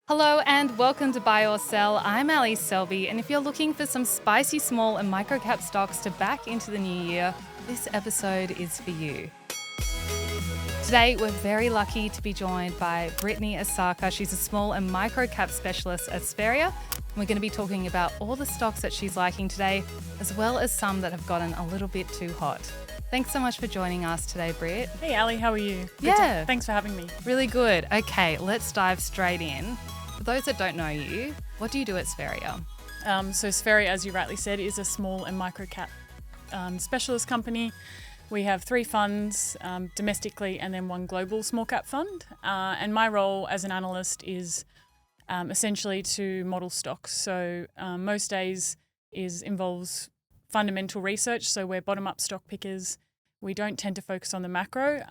Hello and welcome to Buy or Sell. I'm Selby, and if you're looking for some spicy small and microcap stocks to back into the new year, this episode is for you. Today, we're very lucky to be joined by Brittany Isakka. She's a small and microcap specialist at Speria. We're going to be talking about all the stocks that she's liking today, as well as some that have gotten a little bit too hot. Thanks so much for joining us today, Britt. Hey, Ali, how are you? Thanks for having me. Really good. Okay, let's dive straight in. For those that don't know you, what do you do at Speria? So Speria, as you rightly said, is a small and microcap specialist company. We have 3 funds domestically and then 1 global small cap fund. And my role as an analyst is essentially to model stocks. So most days involves fundamental research. So we're bottom-up stock pickers. We don't tend to focus on the macro.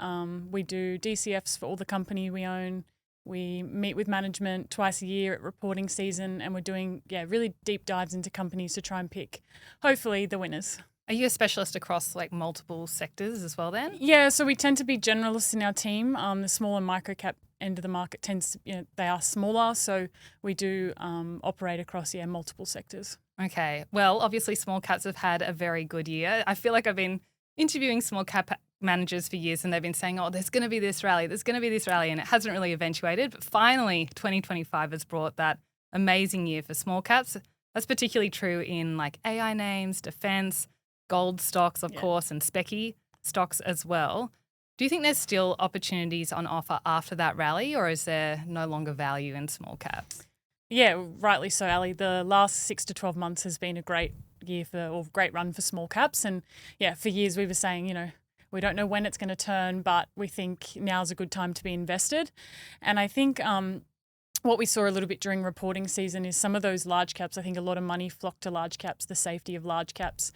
We do DCFs for all the company we own. We meet with management twice a year at reporting season, and we're doing really deep dives into companies to try and pick, hopefully, the winners. Are you a specialist across multiple sectors as well then? Yeah, so we tend to be generalists in our team. The small and micro cap end of the market tends to, they are smaller, so we do operate across multiple sectors. Okay, well, obviously small caps have had a very good year. I feel like I've been interviewing small cap managers for years and they've been saying, there's going to be this rally, and it hasn't really eventuated. But finally, 2025 has brought that amazing year for small caps. That's particularly true in AI names, defense, gold stocks, of course, and specky stocks as well. Do you think there's still opportunities on offer after that rally, or is there no longer value in small caps? Yeah, rightly so, Ali. The last 6 to 12 months has been a great great run for small caps. And for years we were saying, we don't know when it's going to turn, but we think now's a good time to be invested. And I think what we saw a little bit during reporting season is some of those large caps. I think a lot of money flocked to large caps, the safety of large caps.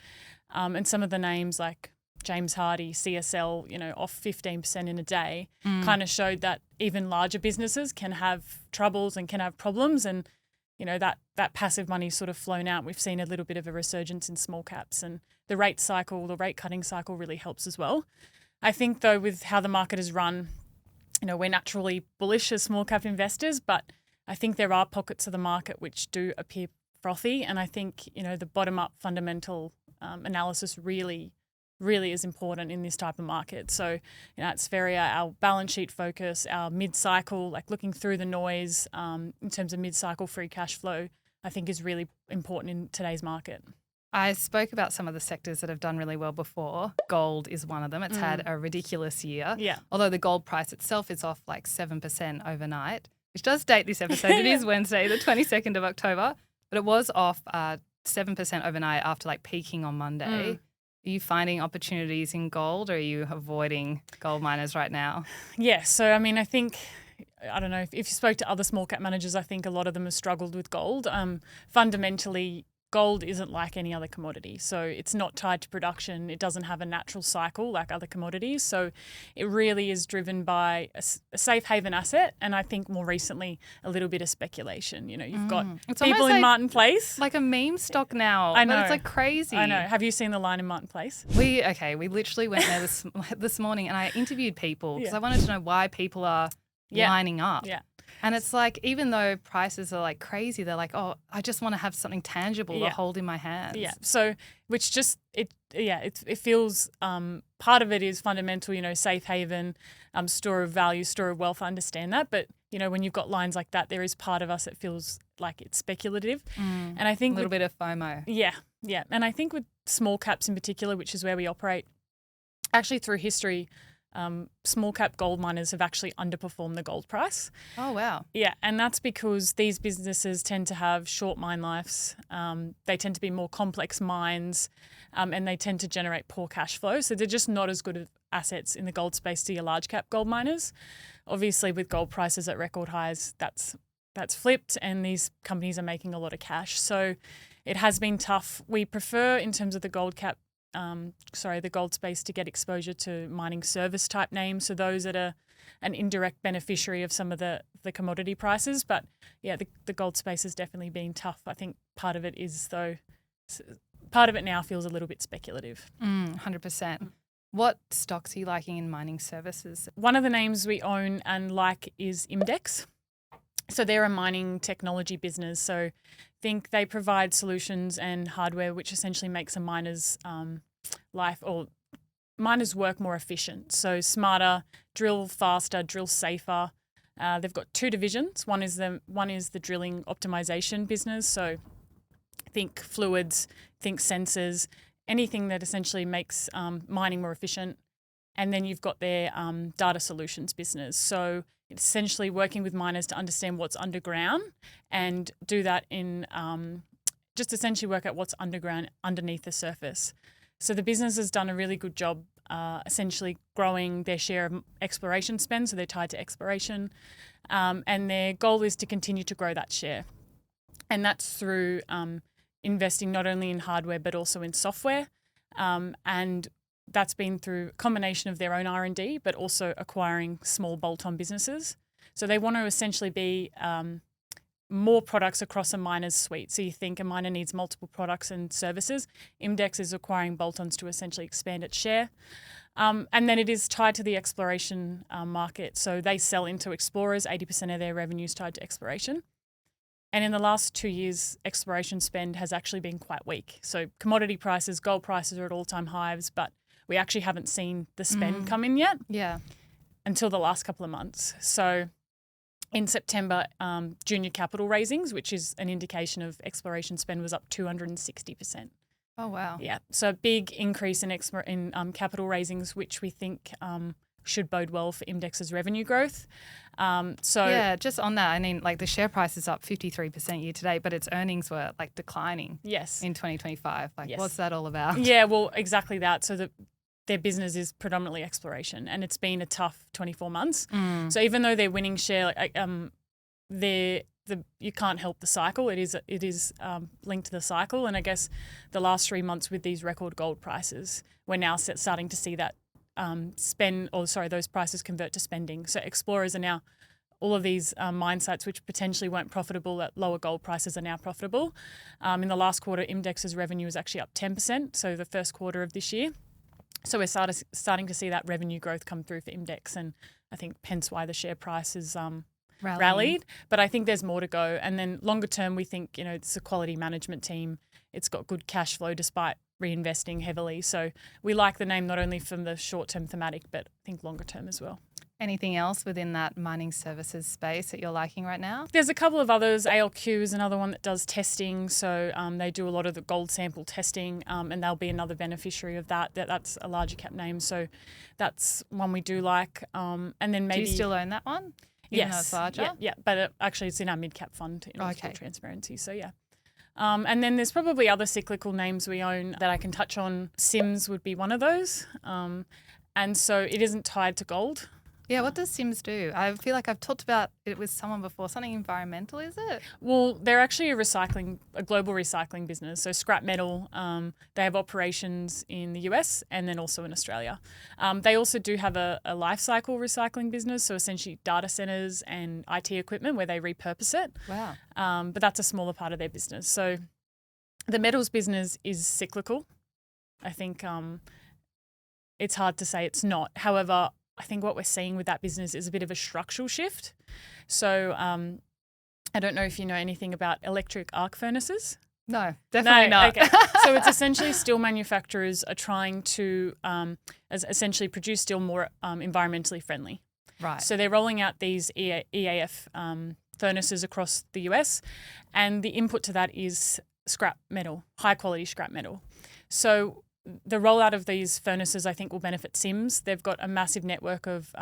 And some of the names like James Hardie, CSL, off 15% in a day kind of showed that even larger businesses can have troubles and can have problems. And, that passive money sort of flown out. We've seen a little bit of a resurgence in small caps, and the rate cutting cycle really helps as well. I think, though, with how the market has run, we're naturally bullish as small cap investors, but I think there are pockets of the market which do appear frothy. And I think, the bottom-up fundamental analysis really is important in this type of market. So, at Speria, our balance sheet focus, our mid-cycle, looking through the noise in terms of mid-cycle free cash flow, I think is really important in today's market. I spoke about some of the sectors that have done really well before. Gold is one of them. It's had a ridiculous year. Yeah. Although the gold price itself is off 7% overnight, which does date this episode. It is Wednesday, the 22nd of October, but it was off 7% overnight after peaking on Monday. Are you finding opportunities in gold, or are you avoiding gold miners right now? Yeah, so I think, I don't know, if you spoke to other small cap managers, I think a lot of them have struggled with gold. Fundamentally, gold isn't like any other commodity. So it's not tied to production. It doesn't have a natural cycle like other commodities. So it really is driven by a safe haven asset, and I think more recently a little bit of speculation. You've got people in Martin Place. Like a meme stock now. I know. But it's crazy. I know. Have you seen the line in Martin Place? We literally went there this morning, and I interviewed people because I wanted to know why people are lining up. Yeah. And it's even though prices are crazy, they're I just want to have something tangible to hold in my hands. Yeah. So, which just, it feels, part of it is fundamental, safe haven, store of value, store of wealth, I understand that. But, when you've got lines like that, there is part of us that feels like it's speculative. And I think a little bit of FOMO. Yeah. Yeah. And I think with small caps in particular, which is where we operate, actually through history, small cap gold miners have actually underperformed the gold price. Oh, wow. Yeah, and that's because these businesses tend to have short mine lives. They tend to be more complex mines, and they tend to generate poor cash flow. So they're just not as good of assets in the gold space to your large cap gold miners. Obviously, with gold prices at record highs, that's flipped, and these companies are making a lot of cash. So it has been tough. We prefer, in terms of the gold space, to get exposure to mining service type names. So those that are an indirect beneficiary of some of the commodity prices. But the gold space has definitely been tough. I think part of it now feels a little bit speculative. 100%. What stocks are you liking in mining services? One of the names we own and like is Imdex. So they're a mining technology business. So think they provide solutions and hardware which essentially makes a miner's life or miners work more efficient. So smarter, drill faster, drill safer. They've got two divisions. One is the drilling optimization business. So think fluids, think sensors, anything that essentially makes mining more efficient. And then you've got their data solutions business. So it's essentially working with miners to understand what's underground and do that in just essentially work out what's underground underneath the surface. So the business has done a really good job essentially growing their share of exploration spend. So they're tied to exploration. And their goal is to continue to grow that share. And that's through investing not only in hardware but also in software. And that's been through a combination of their own R&D but also acquiring small bolt-on businesses. So they want to essentially be more products across a miner's suite. So you think a miner needs multiple products and services. Imdex is acquiring bolt-ons to essentially expand its share. And then it is tied to the exploration market. So they sell into explorers. 80% of their revenue is tied to exploration. And in the last 2 years, exploration spend has actually been quite weak. So commodity prices, gold prices are at all-time highs, but we actually haven't seen the spend come in yet until the last couple of months. So in September, junior capital raisings, which is an indication of exploration spend, was up 260%. Oh, wow. Yeah. So a big increase in capital raisings, which we think should bode well for Imdex's revenue growth. Just on that, I mean, like the share price is up 53% year to date, but its earnings were like declining in 2025. What's that all about? Yeah, well, exactly that. So their business is predominantly exploration and it's been a tough 24 months. So even though they're winning share, you can't help the cycle. It is linked to the cycle. And I guess the last 3 months with these record gold prices, we're now starting to see that those prices convert to spending. So explorers are now, all of these mine sites which potentially weren't profitable at lower gold prices are now profitable. In the last quarter, Imdex's revenue was actually up 10%, so the first quarter of this year. So we're starting to see that revenue growth come through for Imdex, and I think hence why the share price is rallied. But I think there's more to go. And then longer term, we think, it's a quality management team. It's got good cash flow despite reinvesting heavily. So we like the name not only from the short-term thematic, but I think longer term as well. Anything else within that mining services space that you're liking right now? There's a couple of others. ALQ is another one that does testing. So they do a lot of the gold sample testing and they'll be another beneficiary of that. That's a larger cap name. So that's one we do like. And then maybe... Do you still own that one? Yes. Even though it's larger? Yeah. But actually it's in our mid-cap fund in full transparency. So yeah. And then there's probably other cyclical names we own that I can touch on. Sims would be one of those. And so it isn't tied to gold. Yeah, what does Sims do? I feel like I've talked about it with someone before. Something environmental, is it? Well, they're actually a global recycling business. So scrap metal, they have operations in the US and then also in Australia. They also do have a life cycle recycling business, so essentially data centers and IT equipment where they repurpose it. Wow. But that's a smaller part of their business. So the metals business is cyclical. I think it's hard to say it's not. However, I think what we're seeing with that business is a bit of a structural shift. So I don't know if you know anything about electric arc furnaces. No, definitely not. Okay. So it's essentially steel manufacturers are trying to essentially produce steel more environmentally friendly. Right. So they're rolling out these EAF furnaces across the US, and the input to that is scrap metal, high quality scrap metal. So the rollout of these furnaces, I think, will benefit Sims. They've got a massive network of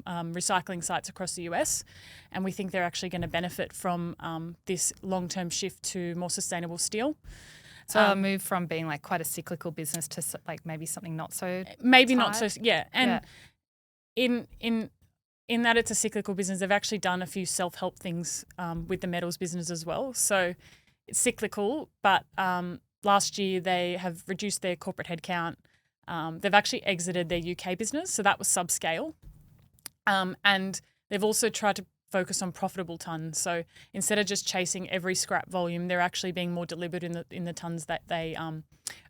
recycling sites across the US, and we think they're actually going to benefit from this long-term shift to more sustainable steel. So a move from being like quite a cyclical business to like maybe something not so maybe tight. not so and in that it's a cyclical business, they've actually done a few self-help things with the metals business as well. So it's cyclical, but last year they have reduced their corporate headcount. They've actually exited their UK business, so that was subscale. And they've also tried to focus on profitable tonnes. So instead of just chasing every scrap volume, they're actually being more deliberate in the tonnes that they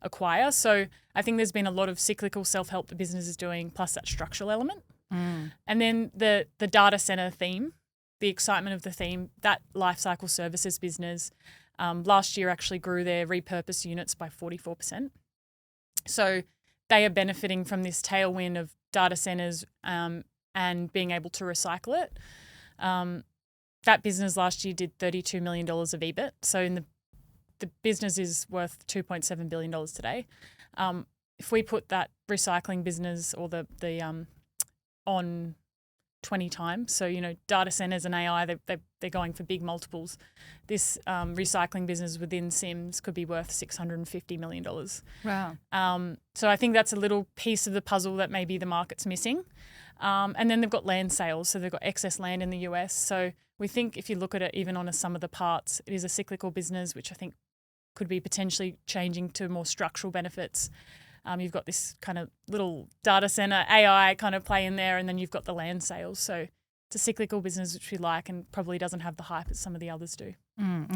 acquire. So I think there's been a lot of cyclical self-help the business is doing, plus that structural element. And then the data centre theme. the excitement of the theme, that life cycle services business last year actually grew their repurposed units by 44%. So they are benefiting from this tailwind of data centers and being able to recycle it. That business last year did $32 million of EBIT. So the business is worth $2.7 billion today. If we put that recycling business or the on 20 times, so data centers and AI, they're going for big multiples. This recycling business within Sims could be worth $650 million. Wow. So I think that's a little piece of the puzzle that maybe the market's missing. And then they've got land sales, so they've got excess land in the US. So we think if you look at it even on a sum of the parts, it is a cyclical business, which I think could be potentially changing to more structural benefits. You've got this kind of little data center AI kind of play in there, and then you've got the land sales. So it's a cyclical business which we like and probably doesn't have the hype as some of the others do.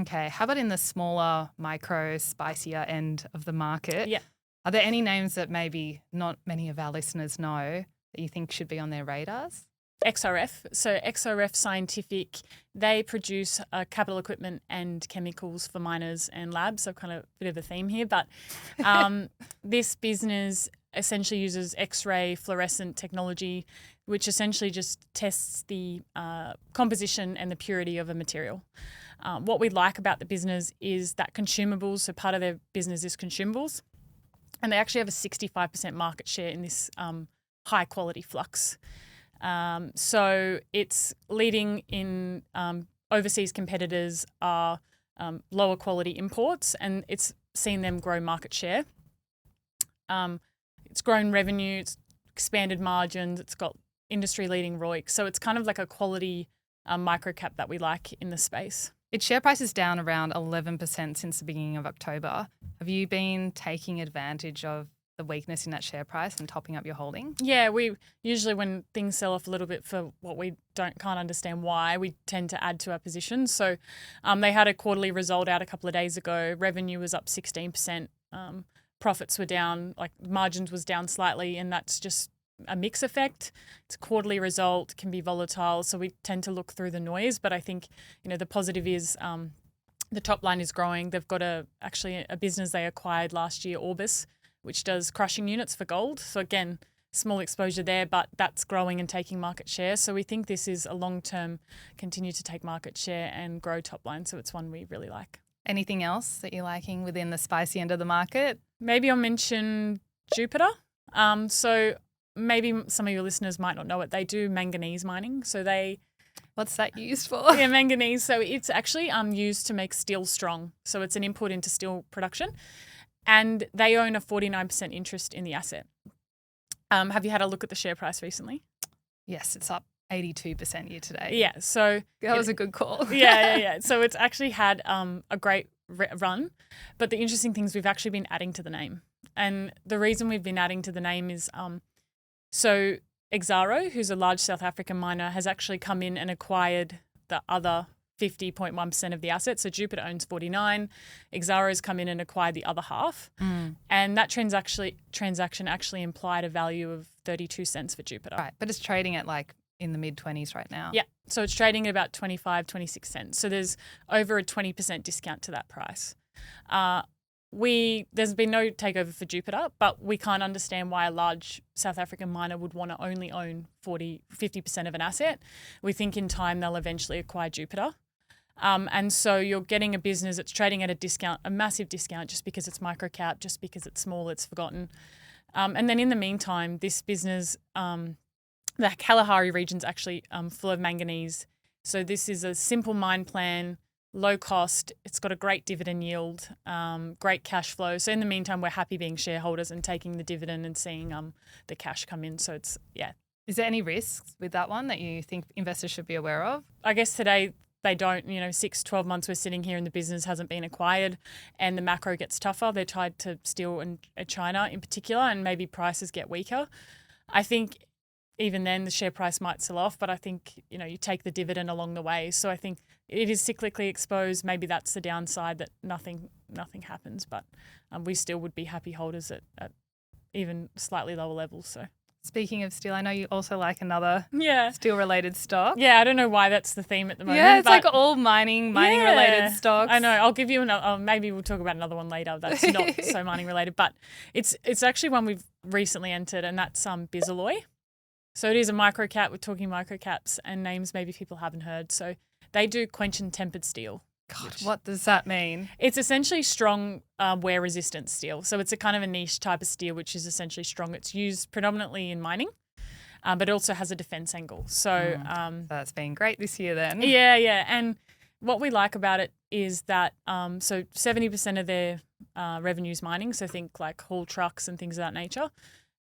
Okay. How about in the smaller, micro, spicier end of the market? Yeah. Are there any names that maybe not many of our listeners know that you think should be on their radars? XRF. So XRF Scientific, they produce capital equipment and chemicals for miners and labs. So kind of a bit of a theme here. But this business essentially uses X-ray fluorescent technology, which essentially just tests the composition and the purity of a material. What we like about the business is that consumables, so part of their business is consumables, and they actually have a 65% market share in this high quality flux. So it's leading in overseas competitors are lower quality imports, and it's seen them grow market share. It's grown revenue, it's expanded margins, it's got industry leading ROIC. So it's kind of like a quality micro cap that we like in the space. Its share price is down around 11% since the beginning of October. Have you been taking advantage of the weakness in that share price and topping up your holding? Yeah, we usually, when things sell off a little bit for what we can't understand why, we tend to add to our positions. So they had a quarterly result out a couple of days ago. Revenue was up 16%. Profits were down, like margins was down slightly, and that's just a mix effect. It's a quarterly result, can be volatile, so we tend to look through the noise. But I think the positive is the top line is growing. They've got actually a business they acquired last year, Orbis, which does crushing units for gold. So again, small exposure there, but that's growing and taking market share. So we think this is a long-term, continue to take market share and grow top line. So it's one we really like. Anything else that you're liking within the spicy end of the market? Maybe I'll mention Jupiter. So maybe some of your listeners might not know it. They do manganese mining. So What's that used for? Yeah, manganese. So it's actually used to make steel strong. So it's an input into steel production. And they own a 49% interest in the asset. Have you had a look at the share price recently? Yes, it's up 82% year to date. Yeah, so that was a good call. Yeah. So it's actually had a great run. But the interesting thing is we've actually been adding to the name. And the reason we've been adding to the name is so Exxaro, who's a large South African miner, has actually come in and acquired the other 50.1% of the assets. So Jupiter owns 49. Exxaro's come in and acquired the other half. And that transaction actually implied a value of 32 cents for Jupiter. Right, but it's trading at like in the mid-20s right now. Yeah, so it's trading at about 25, 26 cents. So there's over a 20% discount to that price. There's been no takeover for Jupiter, but we can't understand why a large South African miner would want to only own 50% of an asset. We think in time they'll eventually acquire Jupiter. And so you're getting a business that's trading at a discount, a massive discount, just because it's micro cap, just because it's small, it's forgotten. And then in the meantime, this business, the Kalahari region's actually full of manganese. So this is a simple mine plan, low cost. It's got a great dividend yield, great cash flow. So in the meantime, we're happy being shareholders and taking the dividend and seeing the cash come in. So it's, yeah. Is there any risks with that one that you think investors should be aware of? I guess today they don't, 6-12 months we're sitting here and the business hasn't been acquired and the macro gets tougher. They're tied to steel and China in particular, and maybe prices get weaker. I think even then the share price might sell off, but I think, you take the dividend along the way. So I think it is cyclically exposed. Maybe that's the downside, that nothing happens, but we still would be happy holders at even slightly lower levels. Speaking of steel, I know you also like another Yeah. steel-related stock. Yeah, I don't know why that's the theme at the moment. Yeah, it's but like all mining-related stocks. I know. I'll give you another. Maybe we'll talk about another one later. That's not so mining related, but it's actually one we've recently entered, and that's Bisalloy. So it is a microcap. We're talking microcaps and names maybe people haven't heard. So they do quench and tempered steel. God, what does that mean? It's essentially strong wear resistant steel. So it's a kind of a niche type of steel which is essentially strong. It's used predominantly in mining, but it also has a defence angle. So that's been great this year then. Yeah. And what we like about it is that so 70% of their revenue is mining. So think like haul trucks and things of that nature.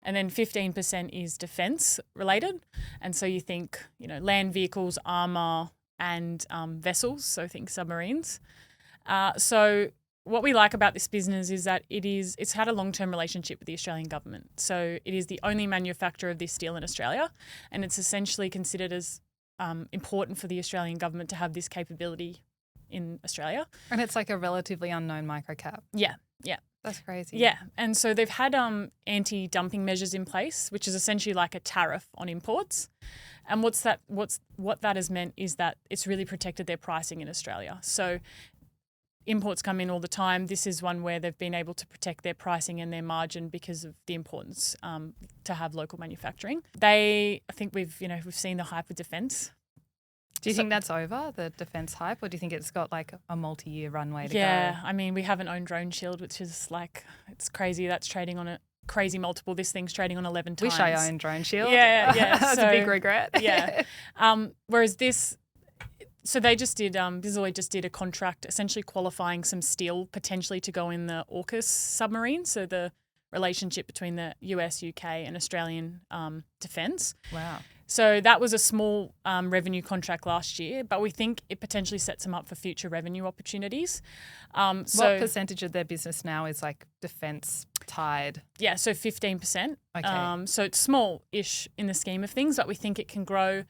And then 15% is defence related. And so you think, land vehicles, armour, and vessels, so think submarines. So what we like about this business is that it's had a long-term relationship with the Australian government. So it is the only manufacturer of this steel in Australia, and it's essentially considered as important for the Australian government to have this capability in Australia. And it's like a relatively unknown microcap. Yeah. That's crazy. Yeah, and so they've had anti-dumping measures in place, which is essentially like a tariff on imports. And what that has meant is that it's really protected their pricing in Australia. So imports come in all the time. This is one where they've been able to protect their pricing and their margin because of the importance to have local manufacturing. I think we've seen the hype with defence. Do you think that's over, the defence hype, or do you think it's got like a multi-year runway to go? Yeah, I mean, we have an own drone shield, which is like, it's crazy. That's trading on a crazy multiple. This thing's trading on 11 times. Wish I owned drone shield. Yeah. That's a big regret. Yeah. Whereas this, so they just did, Bisalloy just did a contract essentially qualifying some steel potentially to go in the AUKUS submarine, so the relationship between the US, UK and Australian defence. Wow. So that was a small revenue contract last year, but we think it potentially sets them up for future revenue opportunities. What percentage of their business now is like defence tied? Yeah, so 15%. Okay. So it's small-ish in the scheme of things, but we think it can grow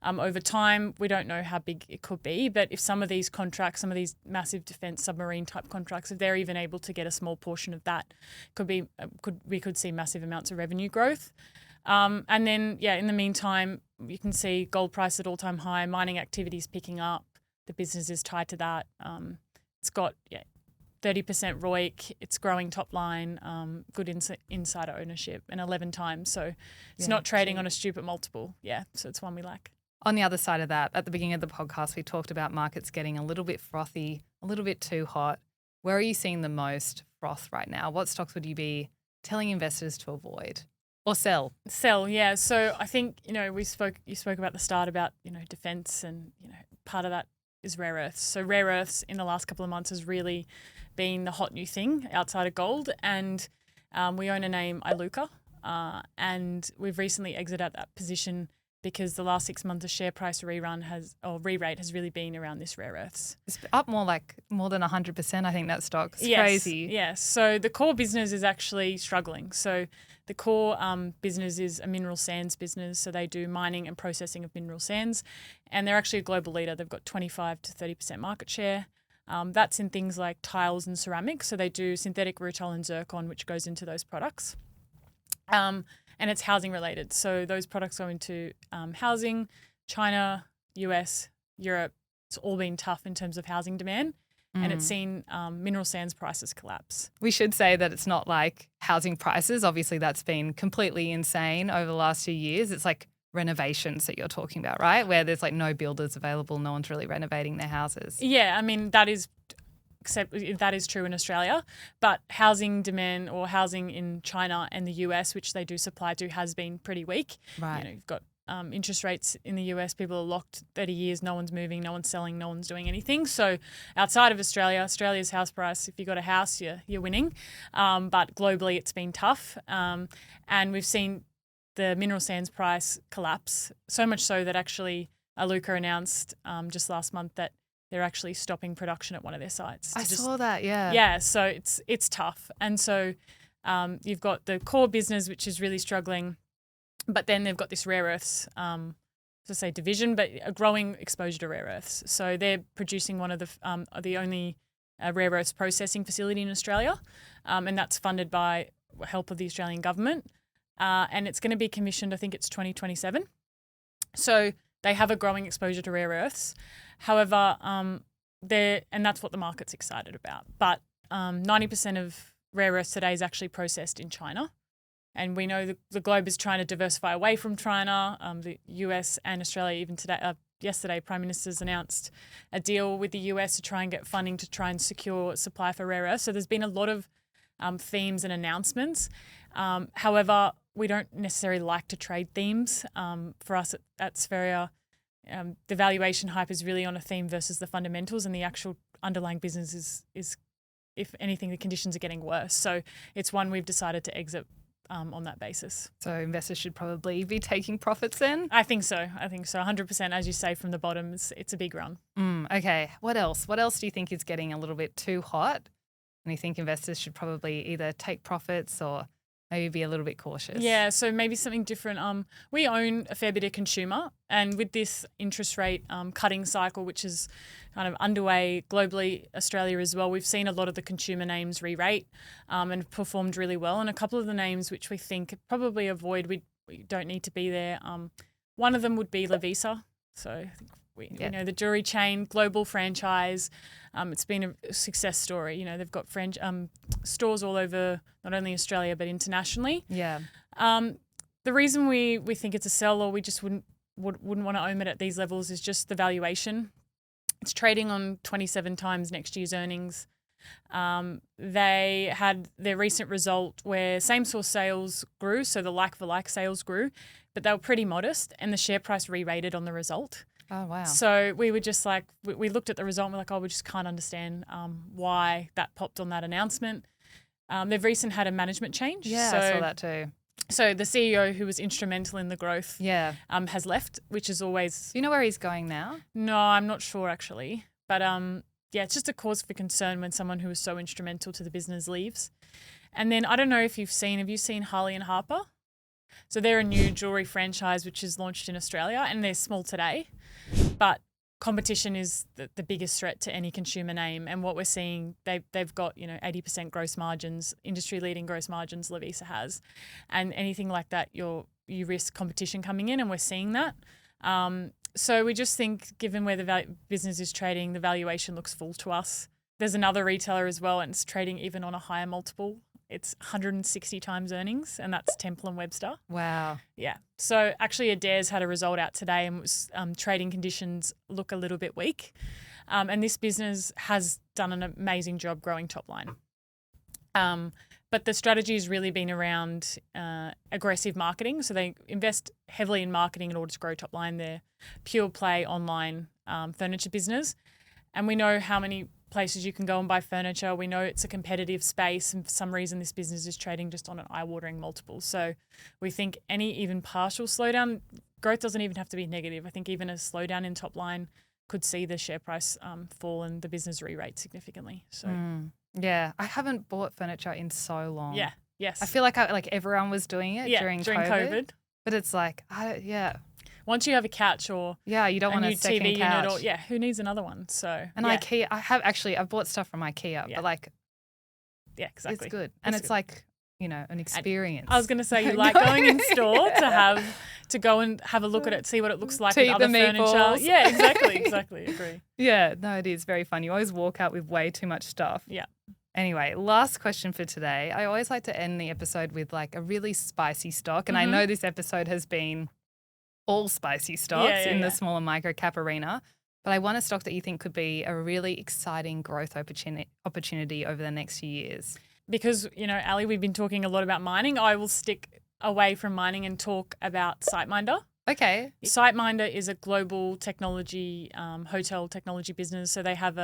over time. We don't know how big it could be, but if some of these contracts, some of these massive defence submarine type contracts, if they're even able to get a small portion of that, we could see massive amounts of revenue growth. And then, in the meantime, you can see gold price at all-time high, mining activities picking up. The business is tied to that. It's got 30% ROIC. It's growing top line, good insider ownership, and 11 times. So it's not trading on a stupid multiple. Yeah, so it's one we like. On the other side of that, at the beginning of the podcast, we talked about markets getting a little bit frothy, a little bit too hot. Where are you seeing the most froth right now? What stocks would you be telling investors to avoid? Or sell? Sell, yeah. So I think, you spoke about the start about, defence and, part of that is rare earths. So rare earths in the last couple of months has really been the hot new thing outside of gold. And we own a name, Iluka, and we've recently exited that position because the last 6 months of share price re-rate has really been around this rare earths. It's up more than 100%, I think, that stock. It's yes, crazy. Yes. So the core business is actually struggling. So the core business is a mineral sands business. So they do mining and processing of mineral sands. And they're actually a global leader. They've got 25 to 30% market share. That's in things like tiles and ceramics. So they do synthetic rutile and zircon, which goes into those products. And it's housing related. So those products go into housing, China, US, Europe. It's all been tough in terms of housing demand. And it's seen mineral sands prices collapse. We should say that it's not like housing prices. Obviously, that's been completely insane over the last few years. It's like renovations that you're talking about, right? Where there's like no builders available. No one's really renovating their houses. Yeah, I mean, that is true in Australia, but housing demand or housing in China and the US, which they do supply to, has been pretty weak. Right. You've got interest rates in the US, people are locked 30 years, no one's moving, no one's selling, no one's doing anything. So outside of Australia's house price, if you've got a house, you're winning. But globally, it's been tough. And we've seen the mineral sands price collapse, so much so that actually Iluka announced just last month that they're actually stopping production at one of their sites. I saw that, yeah. Yeah, so it's tough. And so you've got the core business, which is really struggling, but then they've got this rare earths, division, but a growing exposure to rare earths. So they're producing one of the only rare earths processing facility in Australia, and that's funded by help of the Australian government. and it's going to be commissioned, I think it's 2027. So they have a growing exposure to rare earths. However, and that's what the market's excited about. But 90% of rare earths today is actually processed in China. And we know the globe is trying to diversify away from China. The US and Australia, even today, yesterday, Prime Minister's announced a deal with the US to try and get funding to try and secure supply for rare earths. So there's been a lot of themes and announcements. However, we don't necessarily like to trade themes. For us at Speria, the valuation hype is really on a theme versus the fundamentals, and the actual underlying business is if anything, the conditions are getting worse. So it's one we've decided to exit on that basis. So investors should probably be taking profits then? I think so. 100%, as you say, from the bottom, it's a big run. Okay. What else? What else do you think is getting a little bit too hot? And you think investors should probably either take profits or maybe be a little bit cautious? Yeah, so maybe something different. We own a fair bit of consumer, and with this interest rate cutting cycle, which is kind of underway globally, Australia as well, we've seen a lot of the consumer names re-rate and performed really well. And a couple of the names which we think probably avoid, we don't need to be there. One of them would be Lovisa. So I think we know the jewelry chain, global franchise. It's been a success story. You know, they've got stores all over, not only Australia but internationally. Yeah. The reason we think it's a sell, or we just wouldn't want to own it at these levels, is just the valuation. It's trading on 27 times next year's earnings. They had their recent result where same-store sales grew, so the like-for-like sales grew, but they were pretty modest, and the share price re-rated on the result. Oh, wow. So we were just like, we looked at the result and we're like, we just can't understand why that popped on that announcement. They've recently had a management change. Yeah, I saw that too. So the CEO, who was instrumental in the growth, has left, which is always... Do you know where he's going now? No, I'm not sure actually. But it's just a cause for concern when someone who was so instrumental to the business leaves. And then I don't know if have you seen Harley and Harper? So they're a new jewelry franchise which is launched in Australia, and they're small today. But competition is the biggest threat to any consumer name. And what we're seeing, they've got 80% gross margins, industry-leading gross margins Lovisa has. And anything like that, you risk competition coming in, and we're seeing that. So we just think, given where the business is trading, the valuation looks full to us. There's another retailer as well, and it's trading even on a higher multiple. It's 160 times earnings, and that's Temple and Webster. Wow. Yeah. So actually Adairs had a result out today, and was, trading conditions look a little bit weak. And this business has done an amazing job growing top line. But the strategy has really been around aggressive marketing. So they invest heavily in marketing in order to grow top line. They're pure play online furniture business. And we know how many places you can go and buy furniture. We know it's a competitive space, and for some reason this business is trading just on an eye-watering multiple. So we think any even partial slowdown, growth doesn't even have to be negative. I think even a slowdown in top line could see the share price fall and the business re-rate significantly. So yeah, I haven't bought furniture in so long. Yeah, yes. I feel like everyone was doing it during COVID. But it's like, once you have a couch or you don't want a second TV couch. unit, who needs another one? So IKEA, I've bought stuff from IKEA, but exactly, it's good, and it's like an experience. I was going to say, you like going in store to go and have a look at it, see what it looks like with other furniture. Yeah, exactly. Agree. Yeah, no, it is very fun. You always walk out with way too much stuff. Yeah. Anyway, last question for today. I always like to end the episode with like a really spicy stock, and I know this episode has been all spicy stocks in the small and micro cap arena, but I want a stock that you think could be a really exciting growth opportunity over the next few years. Because, Ali, we've been talking a lot about mining. I will stick away from mining and talk about SiteMinder. Okay. SiteMinder is a global technology, hotel technology business. So they have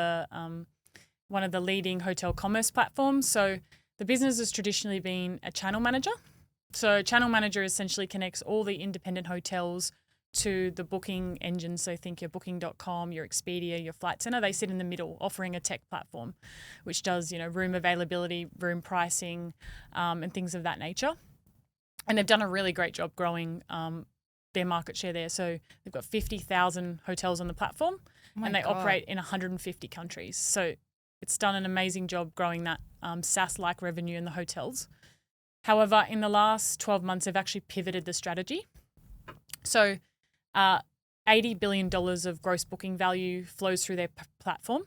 one of the leading hotel commerce platforms. So the business has traditionally been a channel manager. So channel manager essentially connects all the independent hotels to the booking engine. So think your booking.com, your Expedia, your Flight Centre. They sit in the middle offering a tech platform which does, room availability, room pricing and things of that nature. And they've done a really great job growing their market share there. So they've got 50,000 hotels on the platform and they operate in 150 countries. So it's done an amazing job growing that SaaS-like revenue in the hotels. However, in the last 12 months, they've actually pivoted the strategy. So $80 billion of gross booking value flows through their platform.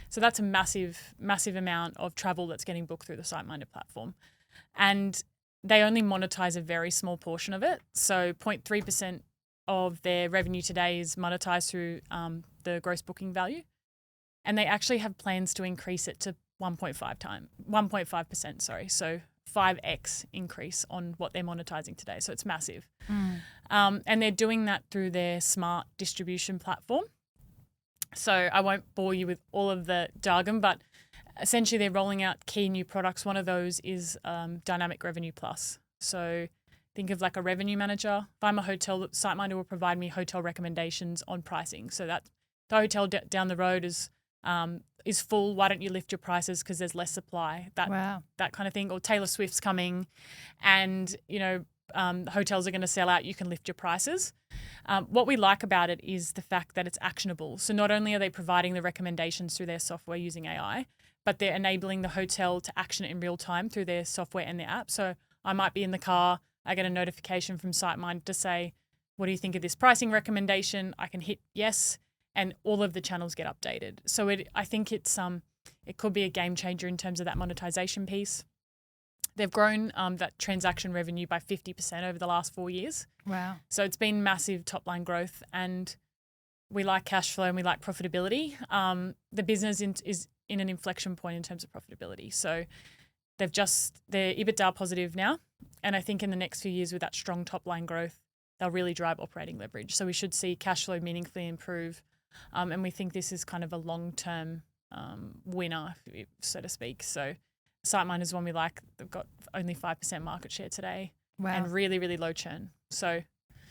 So that's a massive, massive amount of travel that's getting booked through the SiteMinder platform. And they only monetize a very small portion of it. So 0.3% of their revenue today is monetized through the gross booking value. And they actually have plans to increase it to 1.5%, sorry. So 5x increase on what they're monetizing today. So it's massive. And they're doing that through their smart distribution platform. So I won't bore you with all of the jargon, but essentially they're rolling out key new products. One of those is Dynamic Revenue Plus. So think of like a revenue manager. If I'm a hotel, SiteMinder will provide me hotel recommendations on pricing. So that the hotel down the road is full. Why don't you lift your prices because there's less supply? That kind of thing. Or Taylor Swift's coming, and hotels are going to sell out. You can lift your prices. What we like about it is the fact that it's actionable. So not only are they providing the recommendations through their software using AI, but they're enabling the hotel to action it in real time through their software and their app. So I might be in the car, I get a notification from SiteMinder to say, what do you think of this pricing recommendation? I can hit yes, and all of the channels get updated. So I think it could be a game changer in terms of that monetization piece. They've grown that transaction revenue by 50% over the last 4 years. Wow. So it's been massive top line growth, and we like cash flow and we like profitability. The business is in an inflection point in terms of profitability. So they're EBITDA positive now. And I think in the next few years with that strong top line growth, they'll really drive operating leverage. So we should see cash flow meaningfully improve. And we think this is kind of a long-term winner, so to speak. So SiteMinder is one we like. They've got only 5% market share today. Wow. And really, really low churn. So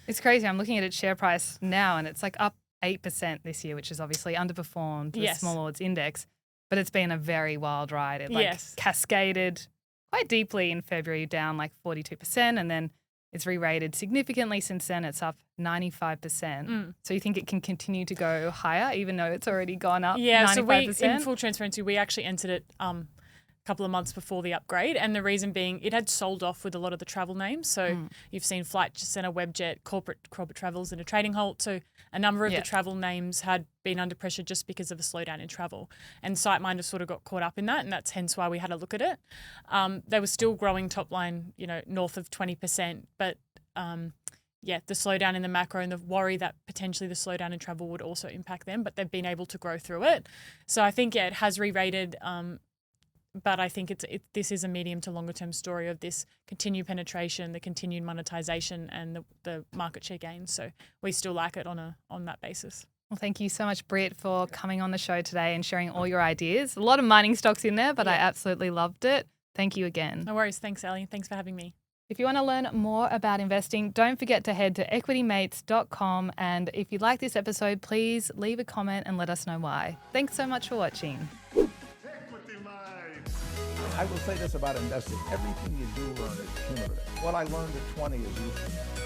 it's crazy. I'm looking at its share price now, and it's like up 8% this year, which is obviously underperformed the Small Ords Index. But it's been a very wild ride. It cascaded quite deeply in February, down like 42%, and then it's re-rated significantly since then. It's up 95%. So you think it can continue to go higher, even though it's already gone up 95%? So in full transparency, we actually entered it a couple of months before the upgrade, and the reason being it had sold off with a lot of the travel names. So you've seen Flight Centre, Webjet, corporate travels in a trading halt. So a number of the travel names had been under pressure just because of a slowdown in travel, and SiteMinder sort of got caught up in that, and that's hence why we had a look at it. They were still growing top line, north of 20%, but the slowdown in the macro and the worry that potentially the slowdown in travel would also impact them, but they've been able to grow through it. So I think it has re-rated. But I think this is a medium to longer term story of this continued penetration, the continued monetization, and the market share gains. So we still like it on that basis. Well, thank you so much, Britt, for coming on the show today and sharing all your ideas. A lot of mining stocks in there, but I absolutely loved it. Thank you again. No worries. Thanks, Ali. Thanks for having me. If you want to learn more about investing, don't forget to head to equitymates.com. And if you like this episode, please leave a comment and let us know why. Thanks so much for watching. I will say this about investing. Everything you do learn is cumulative. What I learned at 20 is useful.